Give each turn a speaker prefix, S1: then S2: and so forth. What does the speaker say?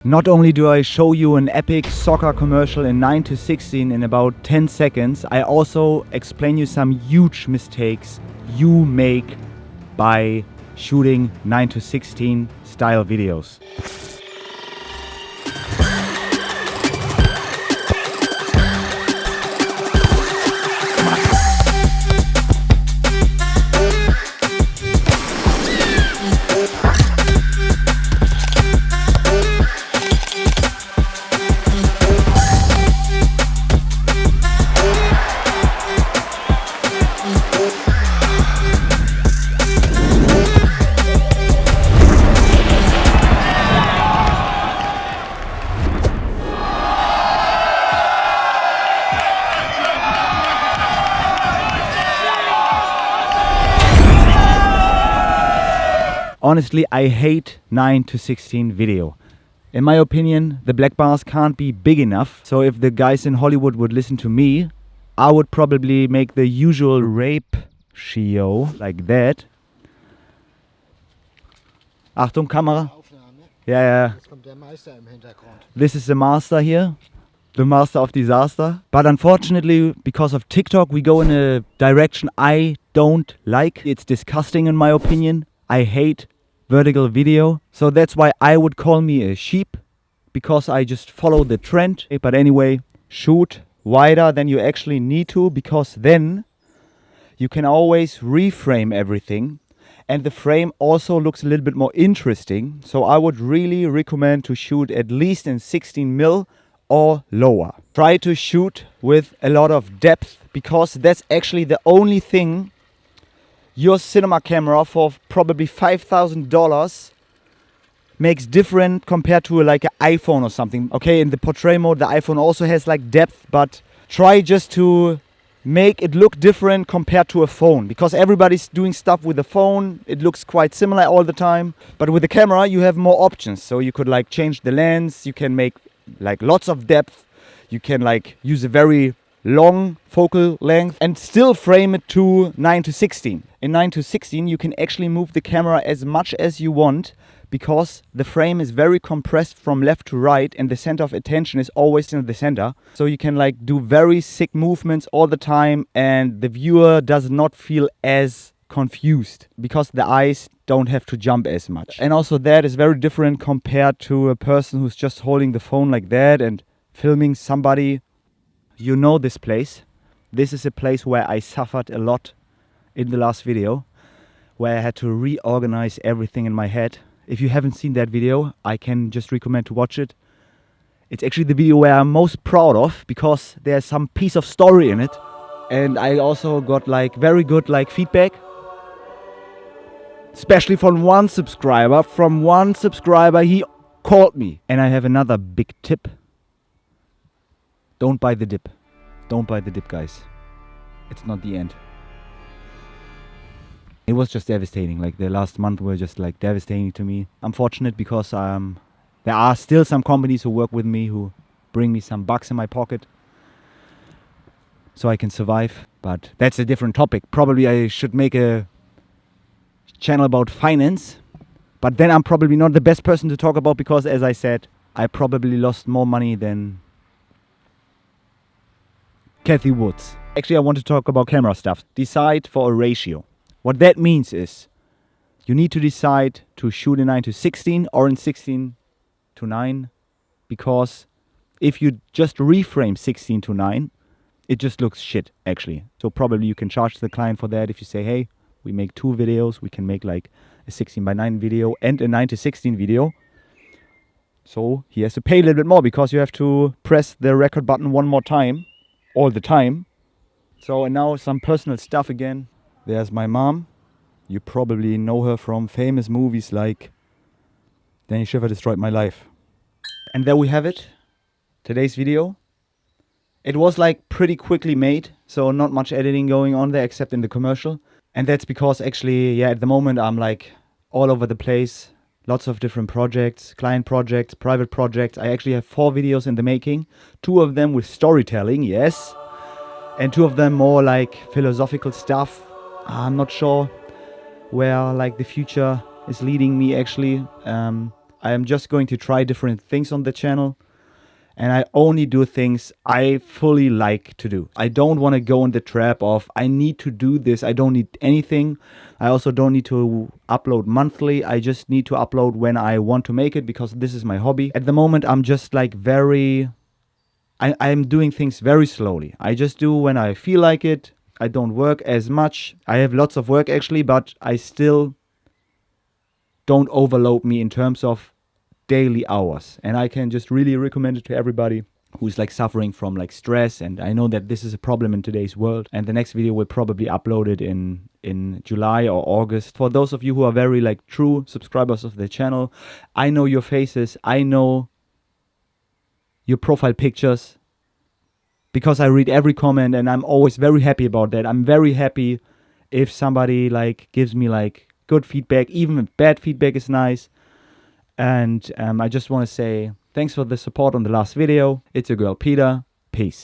S1: Not only do I show you an epic soccer commercial in 9:16 in about 10 seconds, I also explain you some huge mistakes you make by shooting 9:16 style videos. Honestly, I hate 9:16 video. In my opinion, the black bars can't be big enough. So if the guys in Hollywood would listen to me, I would probably make the usual ratio like that. Achtung, Kamera.
S2: Aufnahme.
S1: Yeah.
S2: Jetzt kommt der Meister im Hintergrund.
S1: This is the master here. The master of disaster. But unfortunately, because of TikTok, we go in a direction I don't like. It's disgusting in my opinion. I hate vertical video. So that's why I would call me a sheep, because I just follow the trend. But anyway, shoot wider than you actually need to, because then you can always reframe everything. And the frame also looks a little bit more interesting. So I would really recommend to shoot at least in 16mm or lower. Try to shoot with a lot of depth, because that's actually the only thing your cinema camera for probably $5,000 makes different compared to like an iPhone or something. Okay, in the portrait mode, the iPhone also has like depth, but try just to make it look different compared to a phone, because everybody's doing stuff with the phone. It looks quite similar all the time, but with the camera you have more options. So you could like change the lens, you can make like lots of depth, you can like use a very long focal length and still frame it to 9:16. In 9:16 you can actually move the camera as much as you want, because the frame is very compressed from left to right and the center of attention is always in the center. So you can like do very sick movements all the time and the viewer does not feel as confused, because the eyes don't have to jump as much. And also that is very different compared to a person who's just holding the phone like that and filming somebody. You know this place. This is a place where I suffered a lot in the last video, where I had to reorganize everything in my head. If you haven't seen that video, I can just recommend to watch it. It's actually the video where I'm most proud of, because there's some piece of story in it. And I also got like very good like feedback, especially from one subscriber. He called me. And I have another big tip. Don't buy the dip. Don't buy the dip, guys. It's not the end. It was just devastating. Like the last month were just like devastating to me. I'm fortunate because there are still some companies who work with me, who bring me some bucks in my pocket so I can survive. But that's a different topic. Probably I should make a channel about finance. But then I'm probably not the best person to talk about, because as I said, I probably lost more money than Kathy Woods. Actually, I want to talk about camera stuff. Decide for a ratio. What that means is you need to decide to shoot in 9:16 or in 16:9, because if you just reframe 16:9, it just looks shit actually. So probably you can charge the client for that. If you say, hey, we make 2 videos, we can make like a 16:9 video and a 9:16 video. So he has to pay a little bit more, because you have to press the record button one more time all the time. So, and now some personal stuff again. There's my mom. You probably know her from famous movies like Danny Schiffer Destroyed My Life. And there we have it. Today's video. It was like pretty quickly made, so not much editing going on there except in the commercial. And that's because actually, yeah, at the moment I'm like all over the place. Lots of different projects, client projects, private projects. I actually have 4 videos in the making. 2 of them with storytelling, yes. And 2 of them more like philosophical stuff. I'm not sure where like the future is leading me actually. I am just going to try different things on the channel. And I only do things I fully like to do. I don't want to go in the trap of, I need to do this. I don't need anything. I also don't need to upload monthly. I just need to upload when I want to make it because this is my hobby. At the moment, I'm just like I'm doing things very slowly. I just do when I feel like it. I don't work as much. I have lots of work actually, but I still don't overload me in terms of daily hours. And I can just really recommend it to everybody who's like suffering from like stress. And I know that this is a problem in today's world. And the next video will probably upload it in July or August. For those of you who are very like true subscribers of the channel, I know your faces. I know your profile pictures because I read every comment and I'm always very happy about that. I'm very happy if somebody like gives me like good feedback. Even if bad feedback is nice. And I just want to say thanks for the support on the last video. It's your girl Peter. Peace.